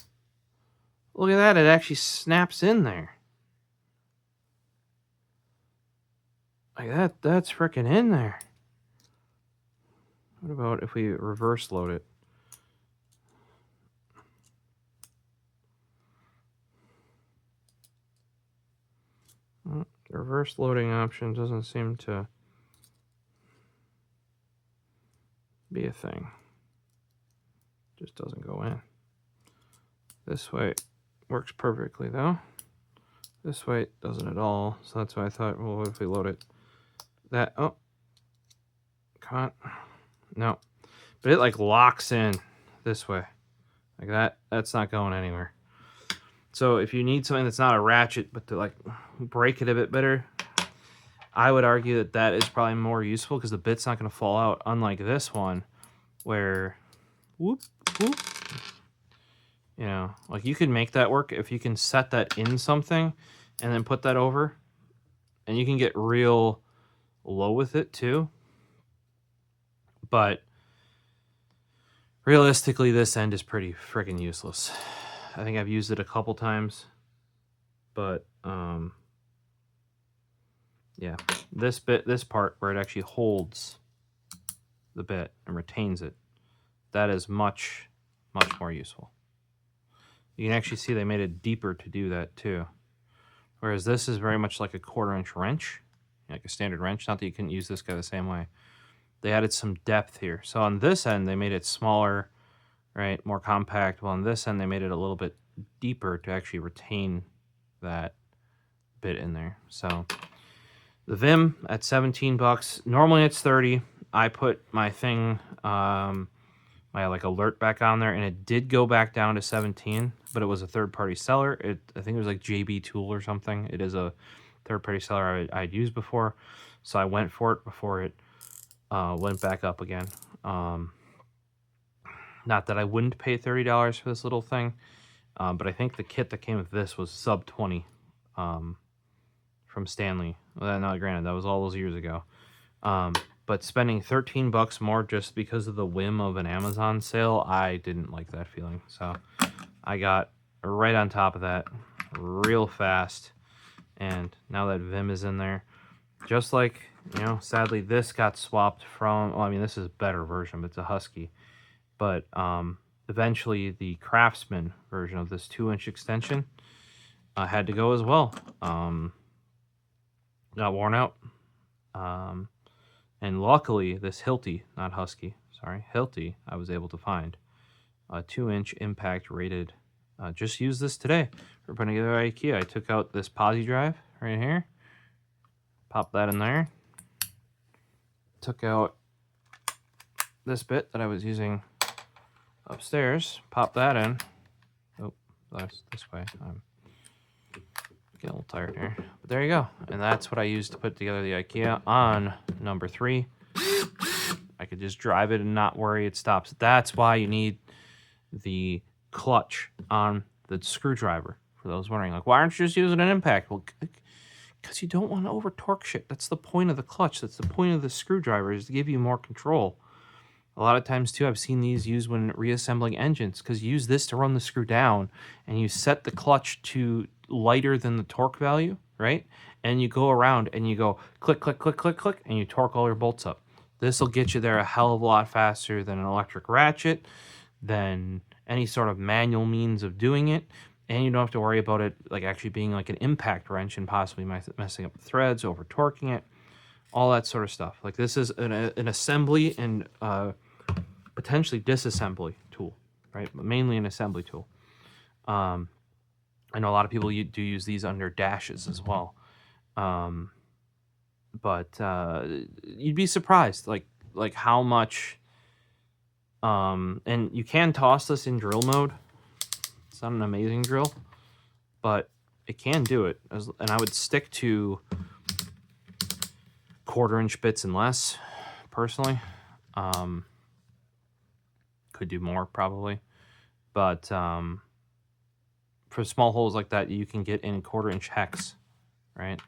Look at that. It actually snaps in there. Like that. That's freaking in there. What about if we reverse load it? The reverse loading option doesn't seem to be a thing. Just doesn't go in. This way works perfectly though. This way it doesn't at all. So that's why I thought, well, what if we load it? That, oh, come on. No. But it like locks in this way. Like that, that's not going anywhere. So if you need something that's not a ratchet, but to like break it a bit better, I would argue that that is probably more useful because the bit's not going to fall out, unlike this one where, whoop, whoop. You know, like you can make that work if you can set that in something and then put that over, and you can get real low with it too. But realistically, this end is pretty freaking useless. I think I've used it a couple times, but yeah, this part where it actually holds the bit and retains it, that is much more useful. You can actually see they made it deeper to do that too. Whereas this is very much like a 1/4-inch wrench, like a standard wrench. Not that you couldn't use this guy the same way. They added some depth here. So on this end, they made it smaller, right? More compact. Well, on this end, they made it a little bit deeper to actually retain that bit in there. So the Vim at $17. Normally it's 30. I put my thing, my like alert back on there, and it did go back down to 17, but it was a third-party seller. I think it was like JB Tool or something. It is a third-party seller I'd used before, so I went for it before it went back up again. Not that I wouldn't pay $30 for this little thing, but I think the kit that came with this was sub 20 from Stanley. Well, not granted, that was all those years ago. But spending $13 more just because of the whim of an Amazon sale, I didn't like that feeling. So I got right on top of that real fast. And now that Vim is in there, just like, you know, sadly this got swapped from, well, I mean, this is a better version, but it's a Husky. But eventually the Craftsman version of this 2-inch extension had to go as well. Got worn out. And luckily, this Hilti, not Husky, sorry, Hilti, I was able to find a 2-inch impact rated. Just used this today for putting together IKEA. I took out this posi drive right here, popped that in there, took out this bit that I was using upstairs, popped that in. Oh, that's this way. I'm getting a little tired here. But there you go. And that's what I used to put together the IKEA on number 3. I could just drive it and not worry it stops. That's why you need the clutch on the screwdriver. For those wondering, like, why aren't you just using an impact? Well, because you don't want to over torque shit. That's the point of the clutch. That's the point of the screwdriver, is to give you more control. A lot of times too, I've seen these used when reassembling engines, because you use this to run the screw down and you set the clutch to lighter than the torque value, right? And you go around and you go click, click, click, click, click, and you torque all your bolts up. This will get you there a hell of a lot faster than an electric ratchet, than any sort of manual means of doing it. And you don't have to worry about it like actually being like an impact wrench and possibly messing up the threads, over torquing it, all that sort of stuff. Like, this is an assembly and potentially disassembly tool, right? But mainly an assembly tool. I know a lot of people do use these under dashes as well. But you'd be surprised like how much, and you can toss this in drill mode. It's not an amazing drill, but it can do it. And I would stick to 1/4-inch bits and less, personally. Could do more probably, but for small holes like that, you can get in 1/4-inch hex, right?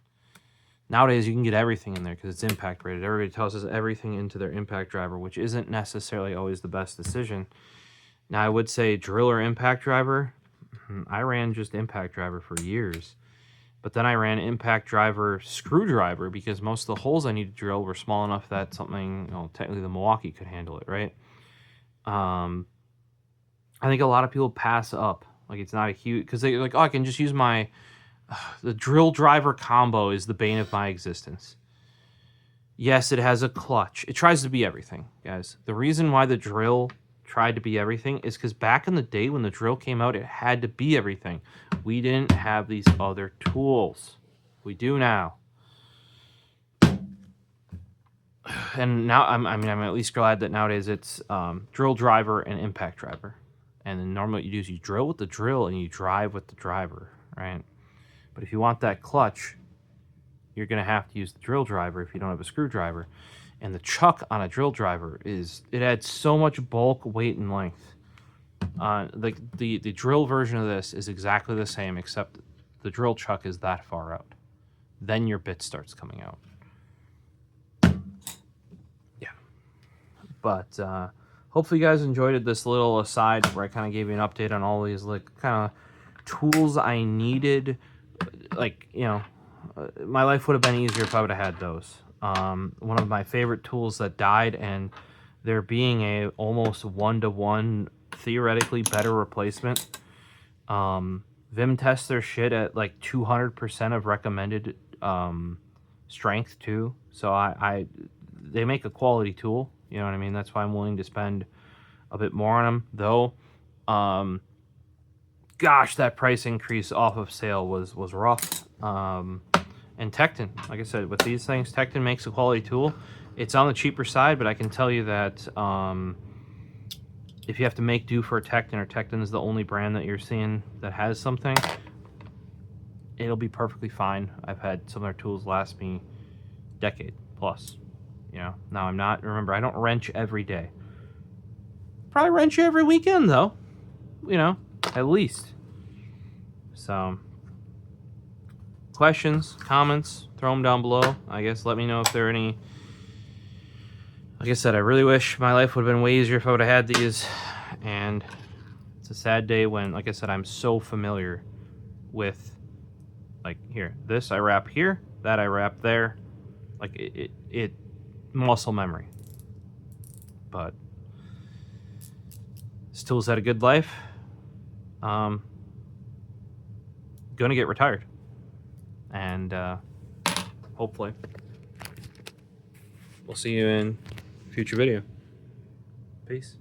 Nowadays, you can get everything in there because it's impact rated. Everybody tosses everything into their impact driver, which isn't necessarily always the best decision. Now, I would say drill or impact driver. I ran just impact driver for years, but then I ran impact driver screwdriver because most of the holes I needed to drill were small enough that something, technically the Milwaukee could handle it, right? I think a lot of people pass up, like, it's not a huge, because they're like, oh, I can just use my the drill driver combo is the bane of my existence. Yes, it has a clutch. It tries to be everything, guys. The reason why the drill tried to be everything is because back in the day when the drill came out, it had to be everything. We didn't have these other tools. We do now. And now I'm at least glad that nowadays it's drill driver and impact driver. And then normally what you do is you drill with the drill and you drive with the driver, right? But if you want that clutch, you're going to have to use the drill driver if you don't have a screwdriver. And the chuck on a drill driver it adds so much bulk, weight, and length. The drill version of this is exactly the same, except the drill chuck is that far out. Then your bit starts coming out. Yeah. But hopefully you guys enjoyed this little aside where I kind of gave you an update on all these like kind of tools I needed. Like, my life would have been easier if I would have had those. One of my favorite tools that died, and there being a almost 1-to-1 theoretically better replacement. Vim tests their shit at like 200% of recommended strength too. So they make a quality tool. You know what I mean? That's why I'm willing to spend a bit more on them, though. Gosh, that price increase off of sale was rough. And TEKTON, like I said, with these things, TEKTON makes a quality tool. It's on the cheaper side, but I can tell you that if you have to make do for a TEKTON, or TEKTON is the only brand that you're seeing that has something, it'll be perfectly fine. I've had some of their tools last me decade plus. Now remember, I don't wrench every day. Probably wrench every weekend though, at least. So, questions, comments, throw them down below. I guess let me know if there are any. Like I said, I really wish my life would have been way easier if I would have had these. And it's a sad day when, like I said, I'm so familiar with, like, here, this I wrap here, that I wrap there. Like, it muscle memory. But this tool's had a good life. Gonna get retired. And hopefully we'll see you in a future video. Peace.